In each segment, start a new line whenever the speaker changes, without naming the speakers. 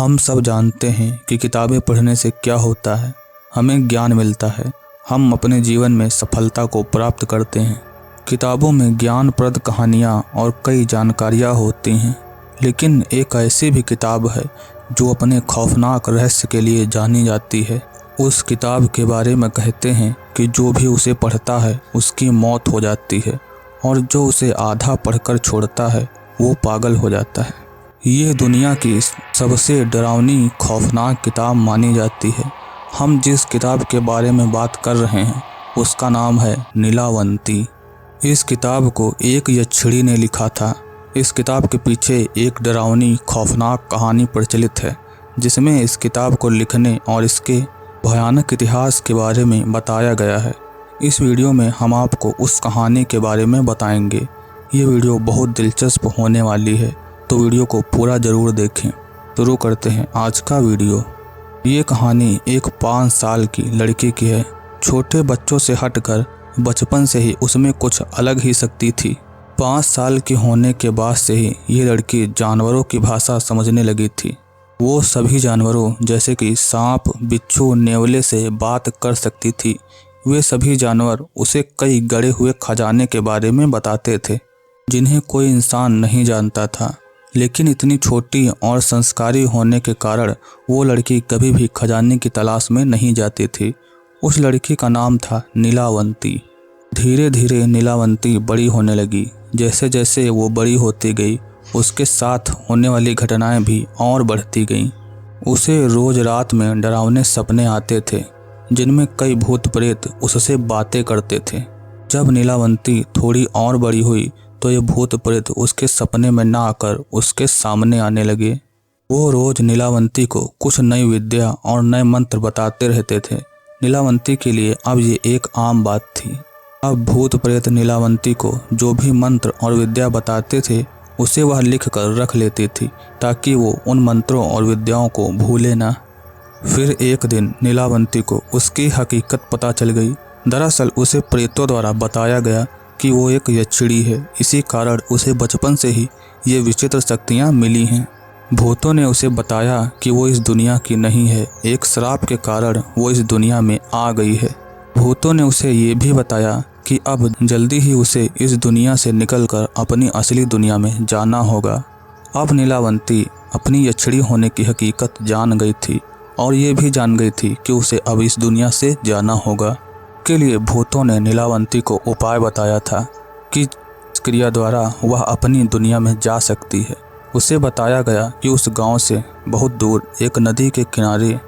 हम सब जानते हैं कि किताबें पढ़ने से क्या होता है। हमें ज्ञान मिलता है, हम अपने जीवन में सफलता को प्राप्त करते हैं। किताबों में ज्ञानप्रद कहानियाँ और कई जानकारियाँ होती हैं, लेकिन एक ऐसी भी किताब है जो अपने खौफनाक रहस्य के लिए जानी जाती है। उस किताब के बारे में कहते हैं कि जो भी उसे पढ़ता है उसकी मौत हो जाती है और जो उसे आधा पढ़कर छोड़ता है वो पागल हो जाता है। ये दुनिया की सबसे डरावनी खौफनाक किताब मानी जाती है। हम जिस किताब के बारे में बात कर रहे हैं उसका नाम है नीलावंती। इस किताब को एक यक्षिणी ने लिखा था। इस किताब के पीछे एक डरावनी खौफनाक कहानी प्रचलित है, जिसमें इस किताब को लिखने और इसके भयानक इतिहास के बारे में बताया गया है। इस वीडियो में हम आपको उस कहानी के बारे में बताएंगे। ये वीडियो बहुत दिलचस्प होने वाली है, तो वीडियो को पूरा ज़रूर देखें। शुरू करते हैं आज का वीडियो। ये कहानी एक 5 साल की लड़की की है। छोटे बच्चों से हटकर बचपन से ही उसमें कुछ अलग ही शक्ति थी। 5 साल की होने के बाद से ही ये लड़की जानवरों की भाषा समझने लगी थी। वो सभी जानवरों जैसे कि सांप, बिच्छू, नेवले से बात कर सकती थी। वे सभी जानवर उसे कई गड़े हुए खजाने के बारे में बताते थे जिन्हें कोई इंसान नहीं जानता था। लेकिन इतनी छोटी और संस्कारी होने के कारण वो लड़की कभी भी खजाने की तलाश में नहीं जाती थी। उस लड़की का नाम था नीलावंती। धीरे धीरे नीलावंती बड़ी होने लगी। जैसे जैसे वो बड़ी होती गई, उसके साथ होने वाली घटनाएं भी और बढ़ती गईं। उसे रोज रात में डरावने सपने आते थे, जिनमें कई भूत प्रेत उससे बातें करते थे। जब नीलावंती थोड़ी और बड़ी हुई तो ये भूत प्रेत उसके सपने में ना आकर उसके सामने आने लगे। वो रोज नीलावंती को कुछ नई विद्या और नए मंत्र बताते रहते थे। नीलावंती के लिए अब ये एक आम बात थी। अब भूत प्रेत नीलावंती को जो भी मंत्र और विद्या बताते थे उसे वह लिख कर रख लेती थी, ताकि वो उन मंत्रों और विद्याओं को भूले ना। फिर एक दिन नीलावंती को उसकी हकीकत पता चल गई। दरअसल उसे प्रेतों द्वारा बताया गया कि वो एक यक्षिणी है। इसी कारण उसे बचपन से ही ये विचित्र शक्तियाँ मिली हैं। भूतों ने उसे बताया कि वो इस दुनिया की नहीं है, एक श्राप के कारण वो इस दुनिया में आ गई है। भूतों ने उसे ये भी बताया कि अब जल्दी ही उसे इस दुनिया से निकलकर अपनी असली दुनिया में जाना होगा। अब नीलावंती अपनी यक्षिणी होने की हकीकत जान गई थी और ये भी जान गई थी कि उसे अब इस दुनिया से जाना होगा। के लिए भूतों ने नीलावंती को उपाय बताया था कि इस क्रिया द्वारा वह अपनी दुनिया में जा सकती है। उसे बताया गया कि उस गांव से बहुत दूर एक नदी के किनारे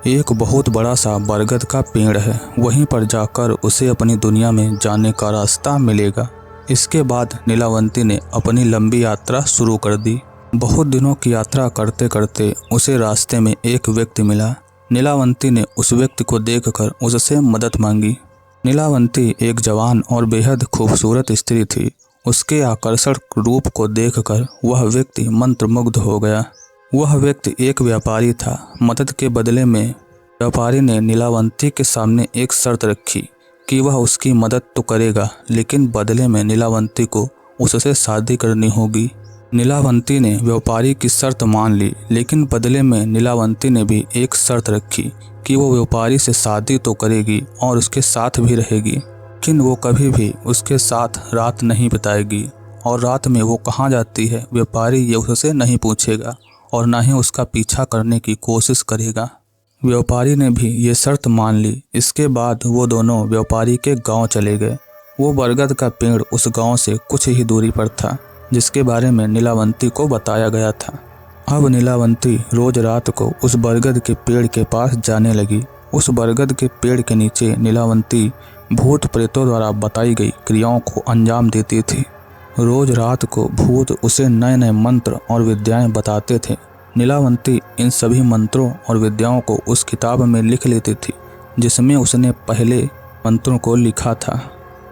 एक बहुत बड़ा सा बरगद का पेड़ है। वहीं पर जाकर उसे अपनी दुनिया में जाने का रास्ता मिलेगा। इसके बाद नीलावंती ने अपनी लंबी यात्रा शुरू कर दी। बहुत दिनों की यात्रा करते करते उसे रास्ते में एक व्यक्ति मिला। नीलावंती ने उस व्यक्ति को देखकर उससे मदद मांगी। नीलावंती एक जवान और बेहद खूबसूरत स्त्री थी। उसके आकर्षक रूप को देखकर वह व्यक्ति मंत्रमुग्ध हो गया। वह व्यक्ति एक व्यापारी था। मदद के बदले में व्यापारी ने नीलावंती के सामने एक शर्त रखी कि वह उसकी मदद तो करेगा, लेकिन बदले में नीलावंती को उससे शादी करनी होगी। नीलावंती ने व्यापारी की शर्त मान ली, लेकिन बदले में नीलावंती ने भी एक शर्त रखी कि वो व्यापारी से शादी तो करेगी और उसके साथ भी रहेगी, लेकिन वो कभी भी उसके साथ रात नहीं बिताएगी। और रात में वो कहाँ जाती है व्यापारी ये उससे नहीं पूछेगा और ना ही उसका पीछा करने की कोशिश करेगा। व्यापारी ने भी ये शर्त मान ली। इसके बाद वो दोनों व्यापारी के गांव चले गए। वो बरगद का पेड़ उस गांव से कुछ ही दूरी पर था, जिसके बारे में नीलावंती को बताया गया था। अब नीलावंती रोज रात को उस बरगद के पेड़ के पास जाने लगी। उस बरगद के पेड़ के नीचे नीलावंती भूत प्रेतों द्वारा बताई गई क्रियाओं को अंजाम देती थी। रोज रात को भूत उसे नए नए मंत्र और विद्याएं बताते थे। नीलावंती इन सभी मंत्रों और विद्याओं को उस किताब में लिख लेती थी जिसमें उसने पहले मंत्रों को लिखा था।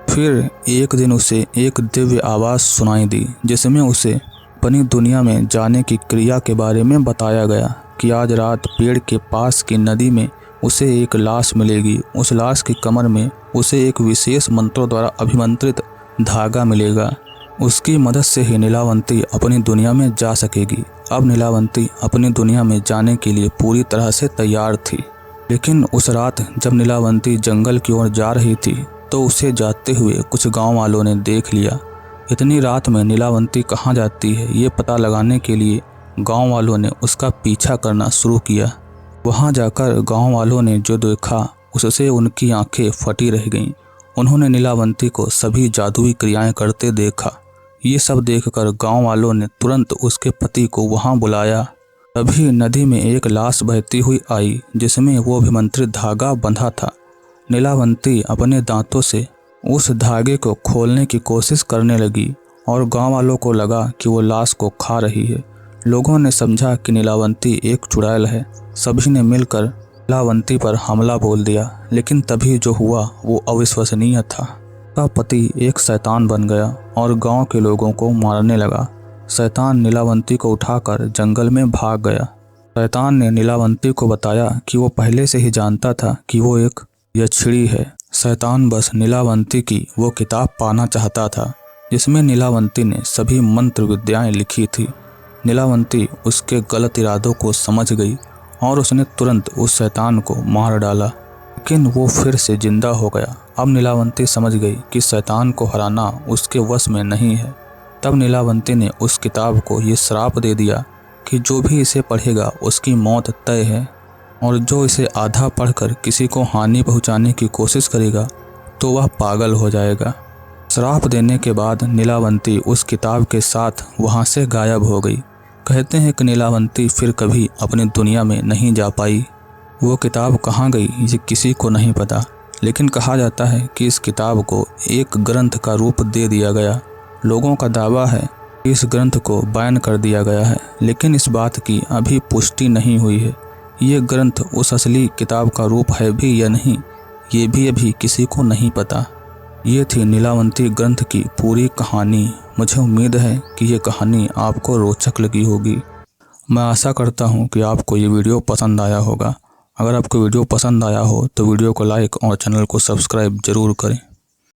फिर एक दिन उसे एक दिव्य आवाज़ सुनाई दी, जिसमें उसे अपनी दुनिया में जाने की क्रिया के बारे में बताया गया कि आज रात पेड़ के पास की नदी में उसे एक लाश मिलेगी। उस लाश की कमर में उसे एक विशेष मंत्रों द्वारा अभिमंत्रित धागा मिलेगा। उसकी मदद से ही नीलावंती अपनी दुनिया में जा सकेगी। अब नीलावंती अपनी दुनिया में जाने के लिए पूरी तरह से तैयार थी। लेकिन उस रात जब नीलावंती जंगल की ओर जा रही थी तो उसे जाते हुए कुछ गांव वालों ने देख लिया। इतनी रात में नीलावंती कहाँ जाती है ये पता लगाने के लिए गांव वालों ने उसका पीछा करना शुरू किया। वहां जाकर गांव वालों ने जो देखा उससे उनकी आंखें फटी रह गईं। उन्होंने नीलावंती को सभी जादुई क्रियाएं करते देखा। ये सब देखकर गांव वालों ने तुरंत उसके पति को वहां बुलाया। तभी नदी में एक लाश बहती हुई आई जिसमें वो अभिमंत्रित धागा बंधा था। नीलावंती अपने दांतों से उस धागे को खोलने की कोशिश करने लगी और गांव वालों को लगा कि वो लाश को खा रही है। लोगों ने समझा कि नीलावंती एक चुड़ैल है। सभी ने मिलकर नीलावंती पर हमला बोल दिया। लेकिन तभी जो हुआ वो अविश्वसनीय था। उसका पति एक शैतान बन गया और गांव के लोगों को मारने लगा। शैतान नीलावंती को उठाकर जंगल में भाग गया। शैतान ने नीलावंती को बताया कि वो पहले से ही जानता था कि वो एक यक्षिणी है। शैतान बस नीलावंती की वो किताब पाना चाहता था जिसमें नीलावंती ने सभी मंत्र विद्याएं लिखी थी। नीलावंती उसके गलत इरादों को समझ गई और उसने तुरंत उस शैतान को मार डाला। लेकिन वो फिर से जिंदा हो गया। अब नीलावंती समझ गई कि शैतान को हराना उसके वश में नहीं है। तब नीलावंती ने उस किताब को ये श्राप दे दिया कि जो भी इसे पढ़ेगा उसकी मौत तय है और जो इसे आधा पढ़कर किसी को हानि पहुंचाने की कोशिश करेगा तो वह पागल हो जाएगा। श्राप देने के बाद नीलावंती उस किताब के साथ वहां से गायब हो गई। कहते हैं कि नीलावंती फिर कभी अपनी दुनिया में नहीं जा पाई। वो किताब कहाँ गई ये किसी को नहीं पता। लेकिन कहा जाता है कि इस किताब को एक ग्रंथ का रूप दे दिया गया। लोगों का दावा है कि इस ग्रंथ को बैन कर दिया गया है, लेकिन इस बात की अभी पुष्टि नहीं हुई है। ये ग्रंथ उस असली किताब का रूप है भी या नहीं ये भी अभी किसी को नहीं पता। ये थी नीलावंती ग्रंथ की पूरी कहानी। मुझे उम्मीद है कि ये कहानी आपको रोचक लगी होगी। मैं आशा करता हूँ कि आपको ये वीडियो पसंद आया होगा। अगर आपको वीडियो पसंद आया हो तो वीडियो को लाइक और चैनल को सब्सक्राइब जरूर करें।